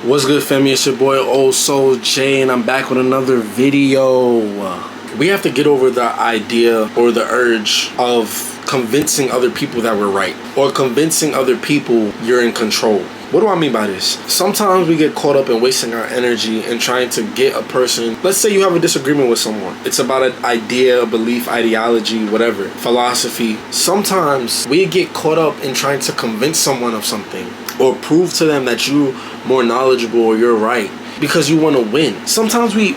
What's good, family? It's your boy Old Soul J, and I'm back with another video. We have to get over the idea or the urge of convincing other people that we're right, or convincing other people you're in control. What do I mean by this? Sometimes we get caught up in wasting our energy and trying to get a person. Let's say you have a disagreement with someone. It's about an idea, a belief, ideology, whatever, philosophy. Sometimes we get caught up in trying to convince someone of something or prove to them that you're more knowledgeable or you're right because you want to win. Sometimes we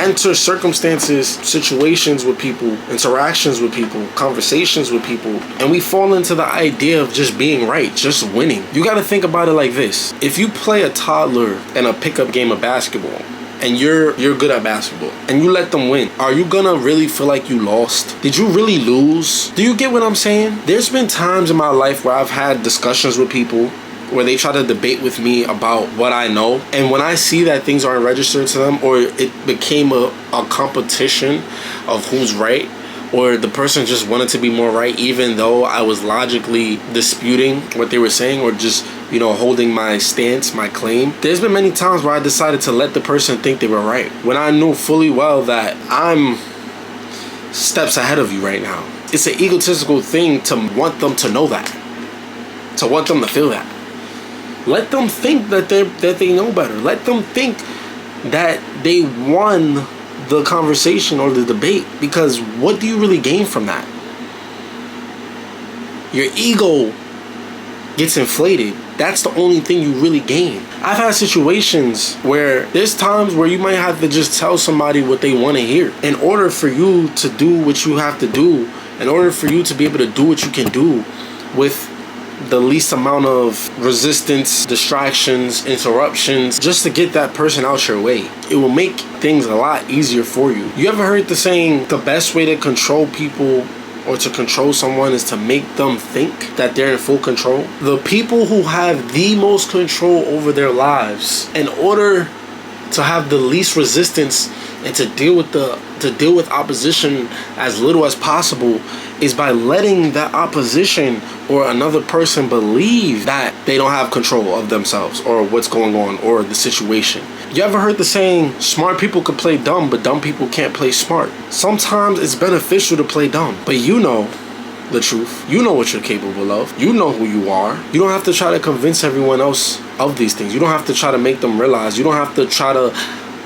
enter circumstances, situations with people, interactions with people, conversations with people, and we fall into the idea of just being right, just winning. You got to think about it like this. If you play a toddler in a pickup game of basketball and you're good at basketball and you let them win, are you gonna really feel like you lost? Did you really lose? Do you get what I'm saying? There's been times in my life where I've had discussions with people where they try to debate with me about what I know, and when I see that things aren't registered to them, or it became a competition of who's right, or the person just wanted to be more right even though I was logically disputing what they were saying, or just, you know, holding my stance, my claim. There's been many times where I decided to let the person think they were right when I knew fully well that I'm steps ahead of you right now. It's an egotistical thing to want them to know that, to want them to feel that. Let them think that they know better. Let them think that they won the conversation or the debate, because what do you really gain from that? Your ego gets inflated. That's the only thing you really gain. I've had situations where there's times where you might have to just tell somebody what they want to hear in order for you to do what you have to do, in order for you to be able to do what you can do with the least amount of resistance, distractions, interruptions, just to get that person out your way. It will make things a lot easier for you. You ever heard the saying, the best way to control people or to control someone is to make them think that they're in full control? The people who have the most control over their lives, in order to have the least resistance and to deal with opposition as little as possible, is by letting that opposition or another person believe that they don't have control of themselves or what's going on or the situation. You ever heard the saying, smart people can play dumb, but dumb people can't play smart? Sometimes it's beneficial to play dumb, but you know the truth. You know what you're capable of. You know who you are. You don't have to try to convince everyone else of these things. You don't have to try to make them realize. You don't have to try to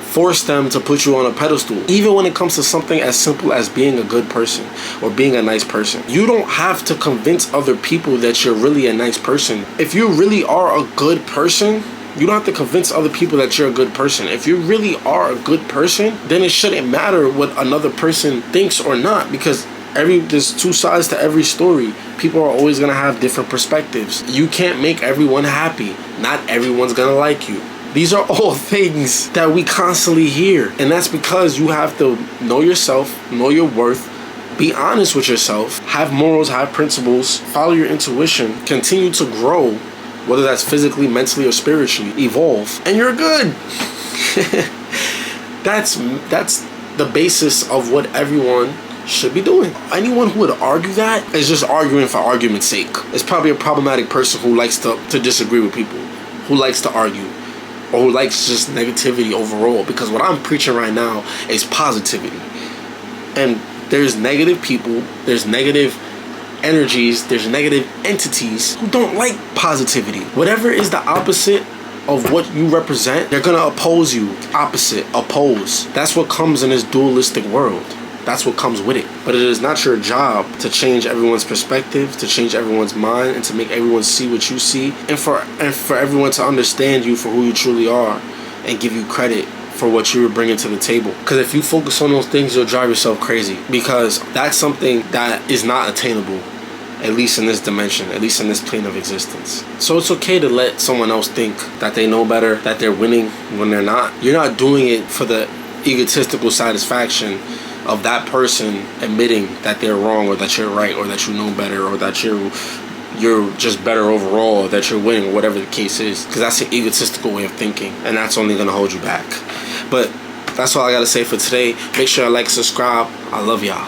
force them to put you on a pedestal. Even when it comes to something as simple as being a good person or being a nice person, you don't have to convince other people that you're really a nice person. If you really are a good person, you don't have to convince other people that you're a good person. If you really are a good person, then it shouldn't matter what another person thinks or not, because there's two sides to every story. People are always gonna have different perspectives. You can't make everyone happy. Not everyone's gonna like you. These are all things that we constantly hear. And that's because you have to know yourself, know your worth, be honest with yourself, have morals, have principles, follow your intuition, continue to grow, whether that's physically, mentally, or spiritually, evolve, and you're good. That's the basis of what everyone should be doing. Anyone who would argue that is just arguing for argument's sake. It's probably a problematic person who likes to disagree with people, who likes to argue, or who likes just negativity overall, because what I'm preaching right now is positivity. And there's negative people, there's negative energies, there's negative entities who don't like positivity. Whatever is the opposite of what you represent, they're gonna oppose you. Opposite, oppose. That's what comes in this dualistic world. That's what comes with it. But it is not your job to change everyone's perspective, to change everyone's mind, and to make everyone see what you see, and for everyone to understand you for who you truly are and give you credit for what you're bringing to the table. Because if you focus on those things, you'll drive yourself crazy, because that's something that is not attainable, at least in this dimension, at least in this plane of existence. So it's okay to let someone else think that they know better, that they're winning when they're not. You're not doing it for the egotistical satisfaction of that person admitting that they're wrong, or that you're right, or that you know better, or that you're just better overall, or that you're winning, or whatever the case is, because that's an egotistical way of thinking, and that's only going to hold you back. But that's all I got to say for today. Make sure to like, subscribe. I love y'all.